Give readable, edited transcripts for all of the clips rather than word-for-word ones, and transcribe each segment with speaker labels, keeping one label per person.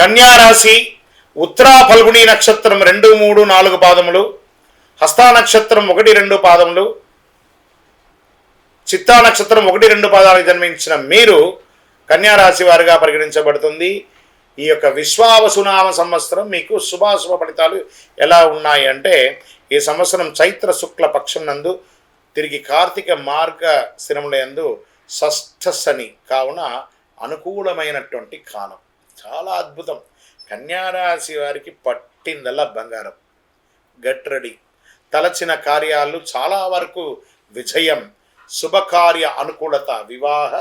Speaker 1: కన్యారాశి ఉత్తరా ఫల్గుణి నక్షత్రం 2, 3, 4 పాదములు, హస్తా నక్షత్రం 1, 2 పాదములు, చిత్తా నక్షత్రం 1, 2 పాదాలకు జన్మించిన మీరు కన్యారాశి వారిగా పరిగణించబడుతుంది. ఈ యొక్క విశ్వావసునామ సంవత్సరం మీకు శుభాశుభ ఫలితాలు ఎలా ఉన్నాయి అంటే, ఈ సంవత్సరం చైత్ర శుక్ల పక్షం నందు తిరిగి కార్తీక మార్గ స్థిరముల యందు షష్ఠ శని కావున అనుకూలమైనటువంటి కాలం. చాలా అద్భుతం. కన్యారాశి వారికి పట్టిందల్లా బంగారం. Get ready. తలచిన కార్యాలు చాలా వరకు విజయం, శుభకార్య అనుకూలత, వివాహ,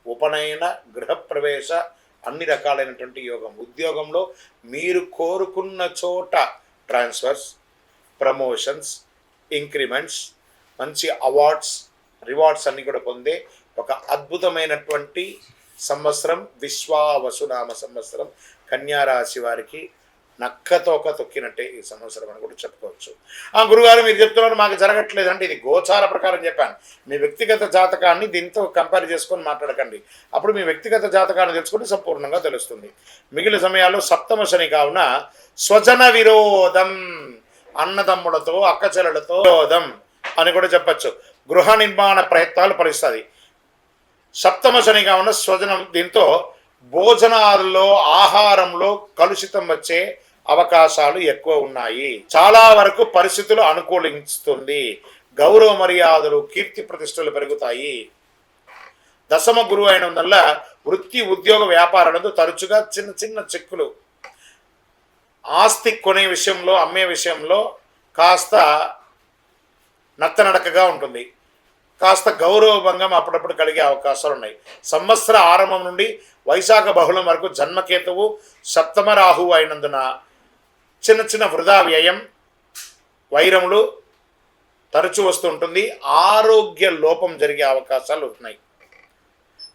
Speaker 1: ఉపనయన, గృహప్రవేశ, అన్ని రకాలైనటువంటి యోగం. ఉద్యోగంలో మీరు కోరుకున్న చోట ట్రాన్స్ఫర్స్, ప్రమోషన్స్, ఇంక్రిమెంట్స్, మంచి అవార్డ్స్, రివార్డ్స్ అన్నీ కూడా పొందే ఒక అద్భుతమైనటువంటి సంవత్సరం విశ్వావసునామ సంవత్సరం. కన్యారాశి వారికి నక్కతోక తొక్కినట్టే ఈ సంవత్సరం అని కూడా చెప్పుకోవచ్చు. గురుగారు మీరు చెప్తున్నారు మాకు జరగట్లేదు అంటే, ఇది గోచార ప్రకారం చెప్పాను. మీ వ్యక్తిగత జాతకాన్ని దీంతో కంపేర్ చేసుకొని మాట్లాడకండి. అప్పుడు మీ వ్యక్తిగత జాతకాన్ని తెలుసుకుంటే సంపూర్ణంగా తెలుస్తుంది. మిగిలిన సమయాల్లో సప్తమ శని కావున స్వజన విరోధం, అన్నదమ్ములతో అక్కచెల్లెలతో విరోధం అని కూడా చెప్పచ్చు. గృహ నిర్మాణ ప్రయత్నాలు ఫలిస్తుంది. సప్తమ శని కావున స్వజనం, దీంతో భోజనాల్లో ఆహారంలో కలుషితం వచ్చే అవకాశాలు ఎక్కువ ఉన్నాయి. చాలా వరకు పరిస్థితులు అనుకూలిస్తుంది. గౌరవ మర్యాదలు, కీర్తి ప్రతిష్టలు పెరుగుతాయి. దశమ గురువు అయిన వల్ల వృత్తి, ఉద్యోగ, వ్యాపారాలతో తరచుగా చిన్న చిన్న చిక్కులు, ఆస్తి కొనే విషయంలో, అమ్మే విషయంలో కాస్త నత్తనడకగా ఉంటుంది. కాస్త గౌరవభంగం అప్పుడప్పుడు కలిగే అవకాశాలు ఉన్నాయి. సంవత్సర ఆరంభం నుండి వైశాఖ బహుళం వరకు జన్మకేతువు సప్తమ రాహువు అయినందున చిన్న చిన్న వృధా వ్యయం, వైరములు తరచూ వస్తూ ఉంటుంది. ఆరోగ్య లోపం జరిగే అవకాశాలు ఉన్నాయి.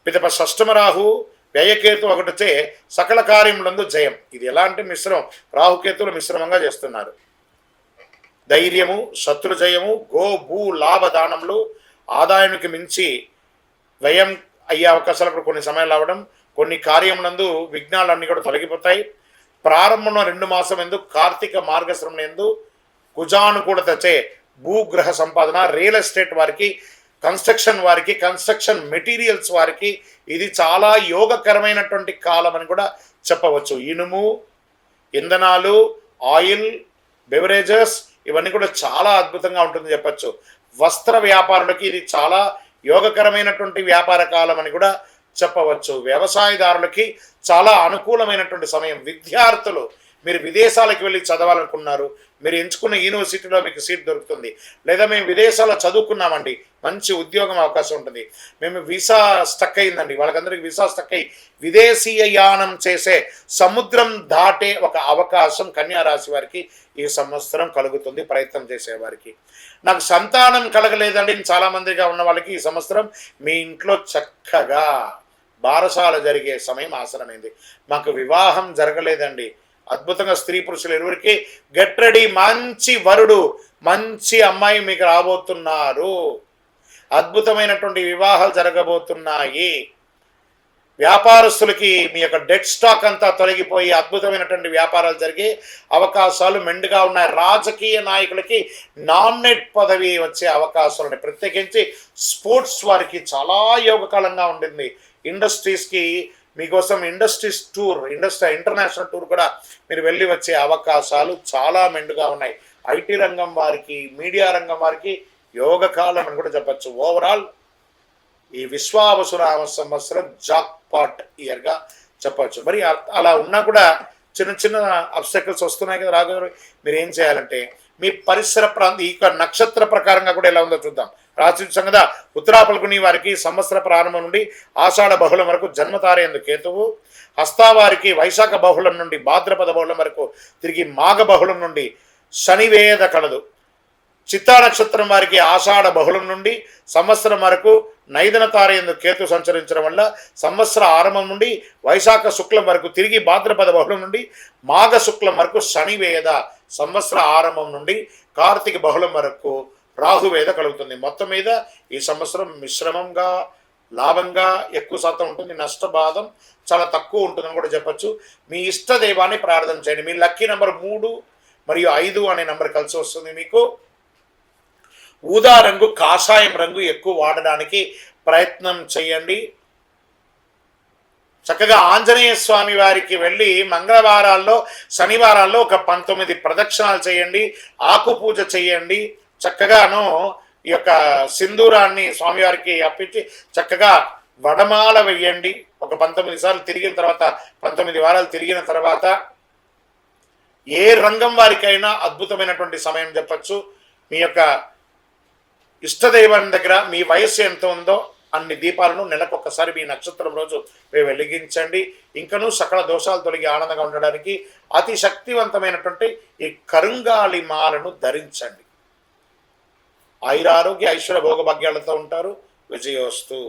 Speaker 1: పిదప షష్టమ రాహు వ్యయకేతు ఒకటిచే సకల కార్యములందు జయం. ఇది ఎలాంటి మిశ్రమం? రాహుకేతువులు మిశ్రమంగా చేస్తున్నారు. ధైర్యము, శత్రుజయము, గో భూ లాభ దానములు, ఆదాయానికి మించి వ్యయం అయ్యే అవకాశాలు కూడా కొన్ని సమయాలు రావడం. కొన్ని కార్యములందు విఘ్నాలన్నీ కూడా తొలగిపోతాయి. ప్రారంభంలో 2 మాసం ఎందు కార్తీక మార్గశ్రమం ఎందు కుజానుకూలతచే భూగ్రహ సంపాదన, రియల్ ఎస్టేట్ వారికి, కన్స్ట్రక్షన్ వారికి, కన్స్ట్రక్షన్ మెటీరియల్స్ వారికి ఇది చాలా యోగకరమైనటువంటి కాలం అని కూడా చెప్పవచ్చు. ఇనుము, ఇంధనాలు, ఆయిల్, బెవరేజెస్ ఇవన్నీ కూడా చాలా అద్భుతంగా ఉంటుందని చెప్పచ్చు. వస్త్ర వ్యాపారులకి ఇది చాలా యోగకరమైనటువంటి వ్యాపార కాలం అని కూడా చెప్పవచ్చు. వ్యవసాయదారులకి చాలా అనుకూలమైనటువంటి సమయం. విద్యార్థులు, మీరు విదేశాలకు వెళ్ళి చదవాలనుకున్నారు, మీరు ఎంచుకున్న యూనివర్సిటీలో మీకు సీట్ దొరుకుతుంది. లేదా మేము విదేశాల్లో చదువుకున్నామండి, మంచి ఉద్యోగం అవకాశం ఉంటుంది. మేము వీసా స్టక్ అయిందండి, వాళ్ళకందరికీ వీసా స్టక్ అయ్యి విదేశీయ యానం చేసే, సముద్రం దాటే ఒక అవకాశం కన్యారాశి వారికి ఈ సంవత్సరం కలుగుతుంది. ప్రయత్నం చేసేవారికి. నాకు సంతానం కలగలేదండి చాలామందిగా ఉన్న వాళ్ళకి ఈ సంవత్సరం మీ ఇంట్లో చక్కగా బారసాల జరిగే సమయం ఆసనమైంది. మాకు వివాహం జరగలేదండి, అద్భుతంగా స్త్రీ పురుషులు ఇరువురికి గెట్ రెడీ. మంచి వరుడు, మంచి అమ్మాయి మీకు రాబోతున్నారు. అద్భుతమైనటువంటి వివాహాలు జరగబోతున్నాయి. వ్యాపారస్తులకి మీ యొక్క డెట్ స్టాక్ అంతా తొలగిపోయి అద్భుతమైనటువంటి వ్యాపారాలు జరిగే అవకాశాలు మెండుగా ఉన్నాయి. రాజకీయ నాయకులకి నామినేట్ పదవి వచ్చే అవకాశాలు ఉన్నాయి. ప్రత్యేకించి స్పోర్ట్స్ వారికి చాలా యోగకాలంగా ఉంటుంది. ఇండస్ట్రీస్కి మీకోసం ఇండస్ట్రీస్ టూర్, ఇంటర్నేషనల్ టూర్ కూడా మీరు వెళ్ళి వచ్చే అవకాశాలు చాలా మెండుగా ఉన్నాయి. ఐటీ రంగం వారికి, మీడియా రంగం వారికి యోగకాలం అని కూడా చెప్పచ్చు. ఓవరాల్ ఈ విశ్వావసునామ సంవత్సరం జాక్పాట్ ఇయర్గా చెప్పచ్చు. మరి అలా ఉన్నా కూడా చిన్న చిన్న అబ్స్టకల్స్ వస్తున్నాయి కదా రాఘవ. మీరు ఏం చేయాలంటే మీ పరిసర ప్రాంతం, ఈ నక్షత్ర ప్రకారంగా కూడా ఎలా ఉందో చూద్దాం. రాశి సంగత ఉత్తరా ఫల్గుని వారికి సంవత్సర ప్రారంభం నుండి ఆషాఢ బహుళం వరకు జన్మతారేందు కేతువు, హస్తావారికి వైశాఖ బహుళం నుండి భాద్రపద బహుళం వరకు తిరిగి మాఘ బహుళం నుండి శనివేద కలదు. చిత్తా నక్షత్రం వారికి ఆషాఢ బహుళం నుండి సంవత్సరం వరకు నైదన తారయందు కేతు సంచరించడం వల్ల సంవత్సర ఆరంభం నుండి వైశాఖ శుక్లం వరకు తిరిగి భాద్రపద బహుళం నుండి మాఘ శుక్లం వరకు శనివేద, సంవత్సర ఆరంభం నుండి కార్తీక బహుళం వరకు రాహువేద కలుగుతుంది. మొత్తం మీద ఈ సంవత్సరం మిశ్రమంగా, లాభంగా ఎక్కువ శాతం ఉంటుంది. నష్టబాధం చాలా తక్కువ ఉంటుందని కూడా చెప్పచ్చు. మీ ఇష్ట దైవాన్ని ప్రార్థన చేయండి. మీ లక్కీ నెంబర్ 3 మరియు 5 అనే నెంబర్ కలిసి వస్తుంది. మీకు ఊదా రంగు, కాషాయం రంగు ఎక్కువ వాడడానికి ప్రయత్నం చేయండి. చక్కగా ఆంజనేయ స్వామి వారికి వెళ్ళి మంగళవారాల్లో, శనివారాల్లో ఒక 19 ప్రదక్షిణాలు చేయండి, ఆకు పూజ చేయండి. చక్కగాను ఈ యొక్క సింధూరాన్ని స్వామివారికి అప్పించి చక్కగా వడమాల వెయ్యండి. ఒక 19 సార్లు తిరిగిన తర్వాత, 19 వారాలు తిరిగిన తర్వాత ఏ రంగం వారికైనా అద్భుతమైనటువంటి సమయం చెప్పచ్చు. మీ యొక్క ఇష్టదైవం దగ్గర మీ వయస్సు ఎంత ఉందో అన్ని దీపాలను నెలకొకసారి మీ నక్షత్రం రోజు వెలిగించండి. ఇంకనూ సకల దోషాలు తొలగి ఆనందంగా ఉండడానికి అతి శక్తివంతమైనటువంటి ఈ కరుంగాలి మాలను ధరించండి. ఆయురారోగ్య ఐశ్వర్య భోగభాగ్యాలతో ఉంటారు. విజయోస్తు.